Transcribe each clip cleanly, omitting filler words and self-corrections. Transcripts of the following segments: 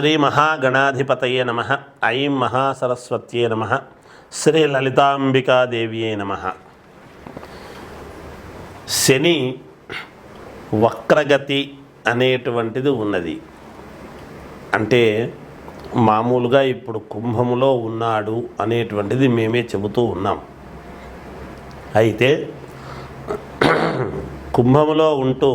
శ్రీ మహాగణాధిపతయే నమః. ఐం మహాసరస్వత్యే నమః. శ్రీ లలితాంబికాదేవియే నమః. శని వక్రగతి అనేటువంటిది ఉన్నది. అంటే మామూలుగా ఇప్పుడు కుంభములో ఉన్నాడు అనేటువంటిది మేమే చెబుతూ ఉన్నాం. అయితే కుంభములో ఉంటూ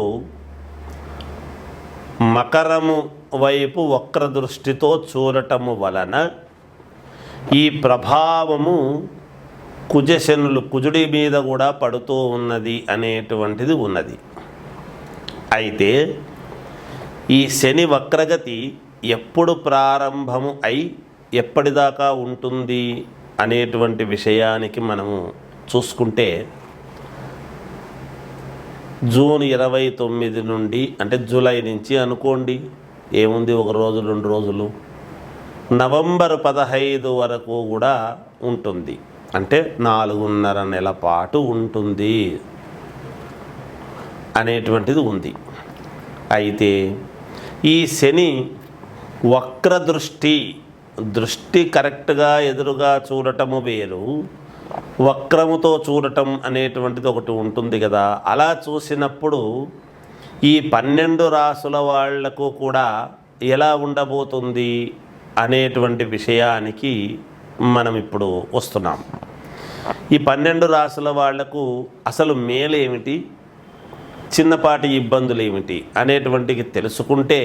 మకరము వైపు వక్ర దృష్టితో చూడటము వలన ఈ ప్రభావము కుజుడి మీద కూడా పడుతూ ఉన్నది అనేటువంటిది ఉన్నది. అయితే ఈ శని వక్రగతి ఎప్పుడు ప్రారంభము అయి ఎప్పటిదాకా ఉంటుంది అనేటువంటి విషయానికి మనము చూసుకుంటే జూన్ 29 నుండి, అంటే జూలై నుంచి అనుకోండి, ఏముంది ఒక రోజు 2 రోజులు, నవంబర్ 15 వరకు కూడా ఉంటుంది. అంటే 4.5 నెల పాటు ఉంటుంది అనేటువంటిది ఉంది. అయితే ఈ శని వక్ర దృష్టి కరెక్ట్గా ఎదురుగా చూడటము వేరు, వక్రముతో చూడటం అనేటువంటిది ఒకటి ఉంటుంది కదా. అలా చూసినప్పుడు ఈ 12 రాసుల వాళ్లకు కూడా ఎలా ఉండబోతుంది అనేటువంటి విషయానికి మనం ఇప్పుడు వస్తున్నాం. ఈ 12 రాసుల వాళ్లకు అసలు మేలు ఏమిటి, చిన్నపాటి ఇబ్బందులు ఏమిటి అనేటువంటిది తెలుసుకుంటే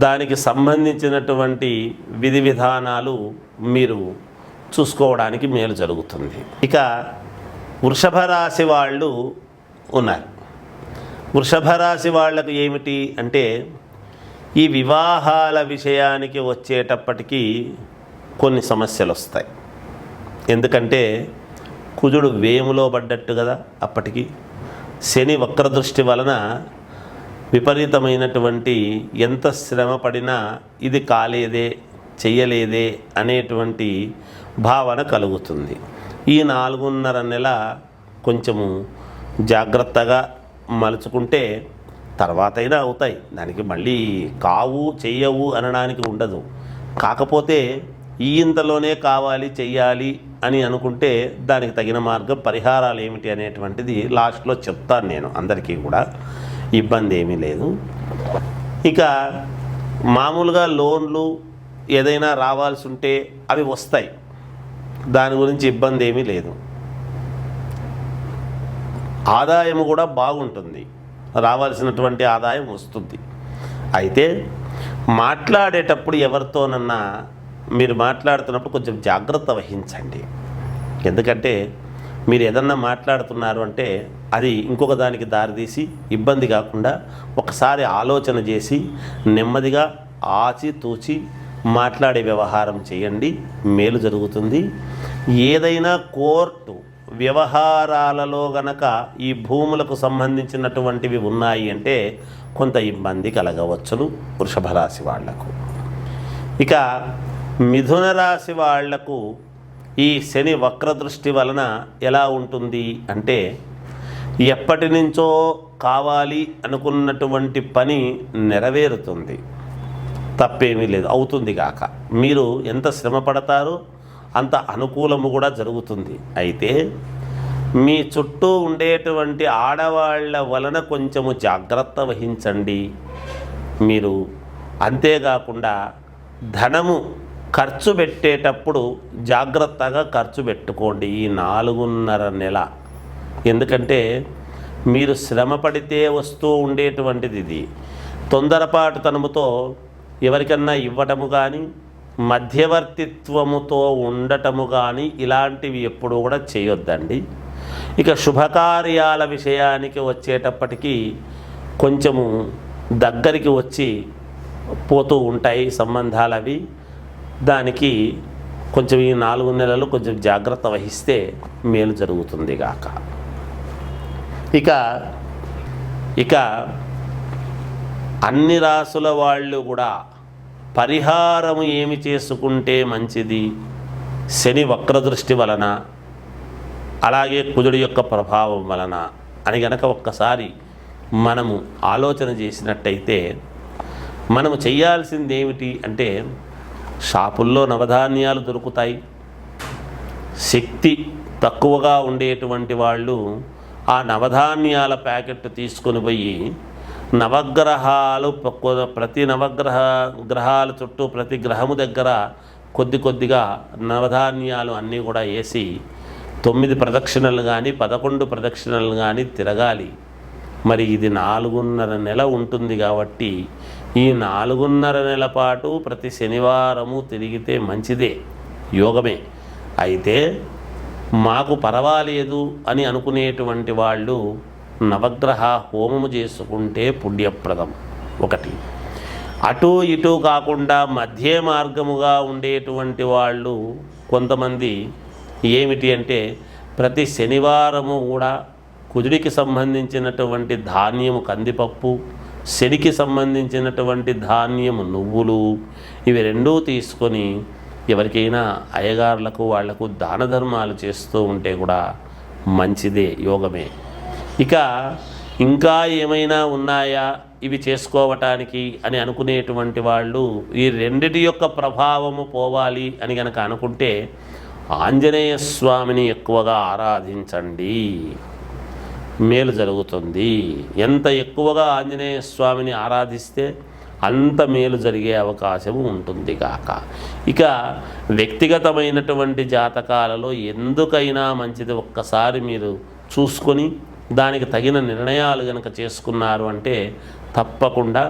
దానికి సంబంధించినటువంటి విధి విధానాలు మీరు చూసుకోవడానికి మేలు జరుగుతుంది. ఇక వృషభ రాశి వాళ్ళు ఉన్నారు. వృషభ రాశి వాళ్ళకు ఏమిటి అంటే ఈ వివాహాల విషయానికి వచ్చేటప్పటికీ కొన్ని సమస్యలు వస్తాయి. ఎందుకంటే కుజుడు వేములో పడ్డట్టు కదా. అప్పటికి శని వక్రదృష్టి వలన విపరీతమైనటువంటి ఎంత శ్రమ పడినా ఇది కాలేదే, చెయ్యలేదే అనేటువంటి భావన కలుగుతుంది. ఈ 4.5 నెల కొంచెము జాగ్రత్తగా మలుచుకుంటే తర్వాత అయినా అవుతాయి. దానికి మళ్ళీ కావు చెయ్యవు అనడానికి ఉండదు. కాకపోతే ఈ ఇంతలోనే కావాలి చెయ్యాలి అని అనుకుంటే దానికి తగిన మార్గం పరిహారాలు ఏమిటి అనేటువంటిది లాస్ట్లో చెప్తాను నేను. అందరికీ కూడా ఇబ్బంది ఏమీ లేదు. ఇక మామూలుగా లోన్లు ఏదైనా రావాల్సి ఉంటే అవి వస్తాయి, దాని గురించి ఇబ్బంది ఏమీ లేదు. ఆదాయం కూడా బాగుంటుంది, రావాల్సినటువంటి ఆదాయం వస్తుంది. అయితే మాట్లాడేటప్పుడు ఎవరితోనన్నా మీరు మాట్లాడుతున్నప్పుడు కొంచెం జాగ్రత్త వహించండి. ఎందుకంటే మీరు ఏదన్నా మాట్లాడుతున్నారు అంటే అది ఇంకొక దానికి దారితీసి ఇబ్బంది కాకుండా ఒకసారి ఆలోచన చేసి నెమ్మదిగా ఆచితూచి మాట్లాడే వ్యవహారం చేయండి, మేలు జరుగుతుంది. ఏదైనా కోర్టు వ్యవహారాలలో గనక ఈ భూములకు సంబంధించినటువంటివి ఉన్నాయి అంటే కొంత ఇబ్బంది కలగవచ్చును వృషభ రాశి వాళ్లకు. ఇక మిథున రాశి వాళ్లకు ఈ శని వక్రదృష్టి వలన ఎలా ఉంటుంది అంటే ఎప్పటి నుంచో కావాలి అనుకున్నటువంటి పని నెరవేరుతుంది, తప్పేమీ లేదు, అవుతుంది కాక. మీరు ఎంత శ్రమ పడతారో అంత అనుకూలము కూడా జరుగుతుంది. అయితే మీ చుట్టూ ఉండేటువంటి ఆడవాళ్ల వలన కొంచెము జాగ్రత్త వహించండి మీరు. అంతేకాకుండా ధనము ఖర్చు పెట్టేటప్పుడు జాగ్రత్తగా ఖర్చు పెట్టుకోండి ఈ 4.5 నెల. ఎందుకంటే మీరు శ్రమ పడితే వస్తూ ఉండేటువంటిది ఇది. తొందరపాటు తనముతో ఎవరికన్నా ఇవ్వటము కానీ, మధ్యవర్తిత్వముతో ఉండటము కానీ ఇలాంటివి ఎప్పుడూ కూడా చేయొద్దండి. ఇక శుభకార్యాల విషయానికి వచ్చేటప్పటికీ కొంచెము దగ్గరికి వచ్చి పోతూ ఉంటాయి సంబంధాలు అవి. దానికి కొంచెం ఈ 4 నెలలు కొంచెం జాగ్రత్త వహిస్తే మేలు జరుగుతుంది గాక. ఇక అన్ని రాసుల వాళ్ళు కూడా పరిహారం ఏమి చేసుకుంటే మంచిది శని వక్రదృష్టి వలన, అలాగే కుజుడి యొక్క ప్రభావం వలన అని గనక ఒక్కసారి మనము ఆలోచన చేసినట్టయితే మనము చేయాల్సింది ఏమిటి అంటే, షాపుల్లో నవధాన్యాలు దొరుకుతాయి. శక్తి తక్కువగా ఉండేటువంటి వాళ్ళు ఆ నవధాన్యాల ప్యాకెట్ తీసుకొని పోయి నవగ్రహాలు ప్రతి గ్రహాల చుట్టూ ప్రతి గ్రహము దగ్గర కొద్దిగా నవధాన్యాలు అన్నీ కూడా వేసి 9 ప్రదక్షిణలు కానీ 11 ప్రదక్షిణలు కానీ తిరగాలి. మరి ఇది 4.5 నెల ఉంటుంది కాబట్టి ఈ 4.5 నెల పాటు ప్రతి శనివారము తిరిగితే మంచిదే, యోగమే. అయితే మాకు పర్వాలేదు అని అనుకునేటువంటి వాళ్ళు నవగ్రహ హోమము చేసుకుంటే పుణ్యప్రదం. ఒకటి. అటు ఇటు కాకుండా మధ్య మార్గముగా ఉండేటువంటి వాళ్ళు కొంతమంది ఏమిటి అంటే, ప్రతి శనివారము కూడా కుజుడికి సంబంధించినటువంటి ధాన్యము కందిపప్పు, శనికి సంబంధించినటువంటి ధాన్యము నువ్వులు, ఇవి రెండూ తీసుకొని ఎవరికైనా అయ్యగారులకు వాళ్లకు దాన ధర్మాలు చేస్తూ ఉంటే కూడా మంచిదే, యోగమే. ఇక ఇంకా ఏమైనా ఉన్నాయా ఇవి చేసుకోవటానికి అని అనుకునేటువంటి వాళ్ళు ఈ రెండిటి యొక్క ప్రభావము పోవాలి అని కనుక అనుకుంటే ఆంజనేయ స్వామిని ఎక్కువగా ఆరాధించండి, మేలు జరుగుతుంది. ఎంత ఎక్కువగా ఆంజనేయ స్వామిని ఆరాధిస్తే అంత మేలు జరిగే అవకాశం ఉంటుంది కాక. ఇక వ్యక్తిగతమైనటువంటి జాతకాలలో ఎందుకైనా మంచిది ఒక్కసారి మీరు చూసుకొని దానికి తగిన నిర్ణయాలు కనుక చేసుకున్నారు అంటే తప్పకుండా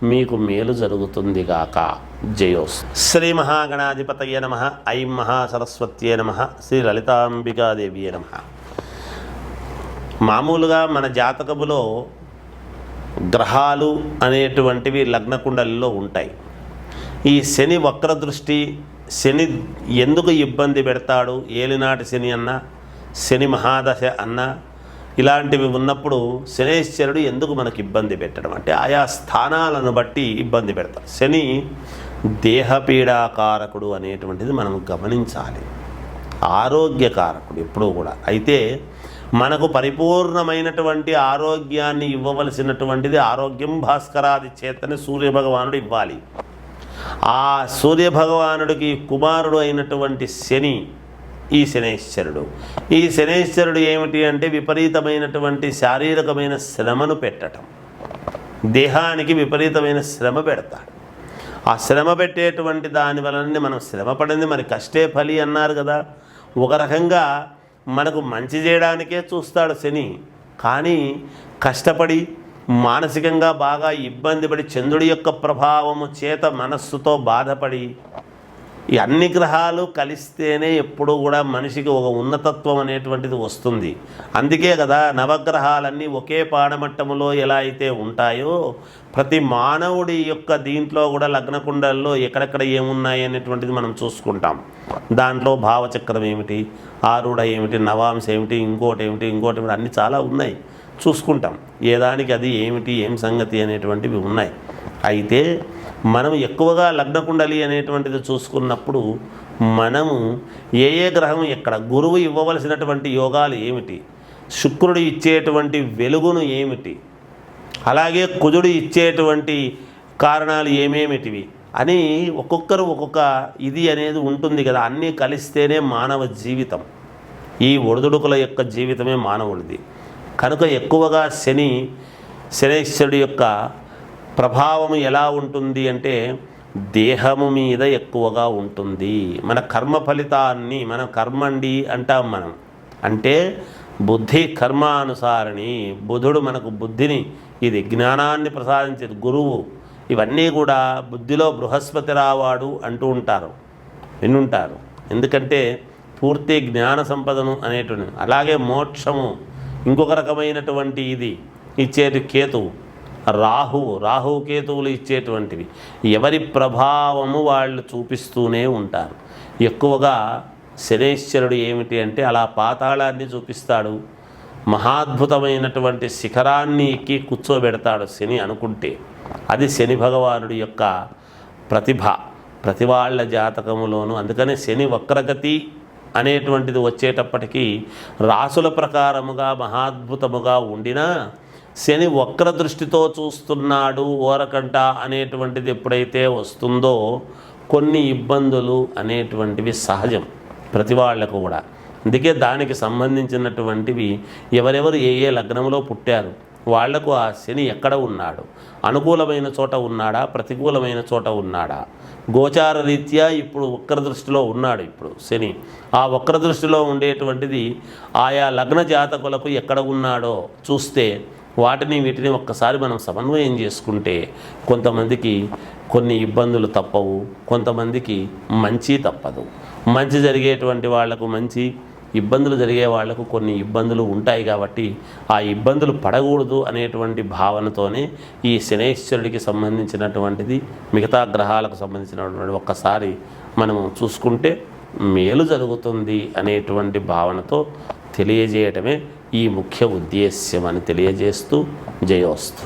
మీకు మేలు జరుగుతుంది గాక. జయోస్. శ్రీ మహాగణాధిపతయే నమః. ఐం మహాసరస్వత్యే నమః. శ్రీ లలితాంబికాదేవియే నమః. మామూలుగా మన జాతకములో గ్రహాలు అనేటువంటివి లగ్నకుండలిలో ఉంటాయి. ఈ శని వక్రదృష్టి, శని ఎందుకు ఇబ్బంది పెడతాడు, ఏలినాటి శని అన్నా శని మహాదశ అన్నా ఇలాంటివి ఉన్నప్పుడు శనేశ్వరుడు ఎందుకు మనకు ఇబ్బంది పెట్టడం అంటే ఆయా స్థానాలను బట్టి ఇబ్బంది పెడతాడు. శని దేహపీడాకారకుడు అనేటువంటిది మనం గమనించాలి, ఆరోగ్యకారకుడు ఎప్పుడూ కూడా. అయితే మనకు పరిపూర్ణమైనటువంటి ఆరోగ్యాన్ని ఇవ్వవలసినటువంటిది ఆరోగ్యం భాస్కరాది చేతనే సూర్యభగవానుడు ఇవ్వాలి. ఆ సూర్యభగవానుడికి కుమారుడు అయినటువంటి శని ఈ శనేశ్వరుడు. ఈ శనేశ్వరుడు ఏమిటి అంటే విపరీతమైనటువంటి శారీరకమైన శ్రమను పెట్టడం, దేహానికి విపరీతమైన శ్రమ పెడతాడు. ఆ శ్రమ పెట్టేటువంటి దాని వలన మనం శ్రమ పడింది మరి కష్టే ఫలి అన్నారు కదా. ఒక రకంగా మనకు మంచి చేయడానికే చూస్తాడు శని, కానీ కష్టపడి మానసికంగా బాగా ఇబ్బంది పడి చంద్రుడి యొక్క ప్రభావము చేత మనస్సుతో బాధపడి ఈ అన్ని గ్రహాలు కలిస్తేనే ఎప్పుడూ కూడా మనిషికి ఒక ఉన్నతత్వం అనేటువంటిది వస్తుంది. అందుకే కదా నవగ్రహాలన్నీ ఒకే పాడమట్టములో ఎలా అయితే ఉంటాయో ప్రతి మానవుడి యొక్క దీంట్లో కూడా లగ్నకుండల్లో ఎక్కడెక్కడ ఏమున్నాయి అనేటువంటిది మనం చూసుకుంటాం. దాంట్లో భావచక్రం ఏమిటి, ఆరుఢ ఏమిటి, నవాంశ ఏమిటి, ఇంకోటి ఏమిటి అన్నీ చాలా ఉన్నాయి, చూసుకుంటాం. ఏదానికి అది ఏమిటి, ఏం సంగతి అనేటువంటివి ఉన్నాయి. అయితే మనం ఎక్కువగా లగ్నకుండలి అనేటువంటిది చూసుకున్నప్పుడు మనము ఏ గ్రహం ఎక్కడ, గురువు ఇవ్వవలసినటువంటి యోగాలు ఏమిటి, శుక్రుడు ఇచ్చేటువంటి వెలుగును ఏమిటి, అలాగే కుజుడు ఇచ్చేటువంటి కారణాలు ఏమేమిటివి అని ఒక్కొక్కరు ఒక్కొక్క ఇది అనేది ఉంటుంది కదా. అన్నీ కలిస్తేనే మానవ జీవితం, ఈ ఒడిదుడుకుల యొక్క జీవితమే మానవుడిది. కనుక ఎక్కువగా శనేశ్వరుడి యొక్క ప్రభావం ఎలా ఉంటుంది అంటే దేహము మీద ఎక్కువగా ఉంటుంది. మన కర్మ ఫలితాన్ని మన కర్మండి అంటాం మనం, అంటే బుద్ధి కర్మానుసారిణి. బుధుడు మనకు బుద్ధిని, ఇది జ్ఞానాన్ని ప్రసాదించేది గురువు. ఇవన్నీ కూడా బుద్ధిలో బృహస్పతి రావాడు అంటూ ఉంటారు, వినుంటారు. ఎందుకంటే పూర్తి జ్ఞాన సంపదను అనేటువంటి. అలాగే మోక్షము ఇంకొక రకమైనటువంటి ఇది ఇచ్చేటి కేతువు, రాహు కేతువులు ఇచ్చేటువంటివి. ఎవరి ప్రభావము వాళ్ళు చూపిస్తూనే ఉంటారు. ఎక్కువగా శనేశ్వరుడు ఏమిటి అంటే అలా పాతాళాన్ని చూపిస్తాడు, మహాద్భుతమైనటువంటి శిఖరాన్ని ఎక్కి కూర్చోబెడతాడు శని అనుకుంటే. అది శని భగవానుడి యొక్క ప్రతిభ ప్రతి వాళ్ళ జాతకములోను. అందుకనే శని వక్రగతి అనేటువంటిది వచ్చేటప్పటికీ రాసుల ప్రకారముగా మహాద్భుతముగా ఉండినా శని వక్ర దృష్టితో చూస్తున్నాడు ఓరకంట అనేటువంటిది ఎప్పుడైతే వస్తుందో కొన్ని ఇబ్బందులు అనేటువంటివి సహజం ప్రతి వాళ్లకు కూడా. అందుకే దానికి సంబంధించినటువంటివి ఎవరెవరు ఏ ఏ లగ్నంలో పుట్టారు వాళ్లకు ఆ శని ఎక్కడ ఉన్నాడు, అనుకూలమైన చోట ఉన్నాడా, ప్రతికూలమైన చోట ఉన్నాడా, గోచార రీత్యా ఇప్పుడు వక్ర దృష్టిలో ఉన్నాడు. ఇప్పుడు శని ఆ వక్ర దృష్టిలో ఉండేటువంటిది ఆయా లగ్న జాతకులకు ఎక్కడ ఉన్నాడో చూస్తే వీటిని ఒక్కసారి మనం సమన్వయం చేసుకుంటే కొంతమందికి కొన్ని ఇబ్బందులు తప్పవు, కొంతమందికి మంచి తప్పదు. మంచి జరిగేటువంటి వాళ్లకు మంచి, ఇబ్బందులు జరిగే వాళ్లకు కొన్ని ఇబ్బందులు ఉంటాయి. కాబట్టి ఆ ఇబ్బందులు పడకూడదు అనేటువంటి భావనతోనే ఈ శనైశ్వరుడికి సంబంధించినటువంటిది మిగతా గ్రహాలకు సంబంధించినటువంటి ఒక్కసారి మనము చూసుకుంటే మేలు జరుగుతుంది అనేటువంటి భావనతో తెలియజేయటమే ఈ ముఖ్య ఉద్దేశ్యం అని తెలియజేస్తూ జయోస్తు.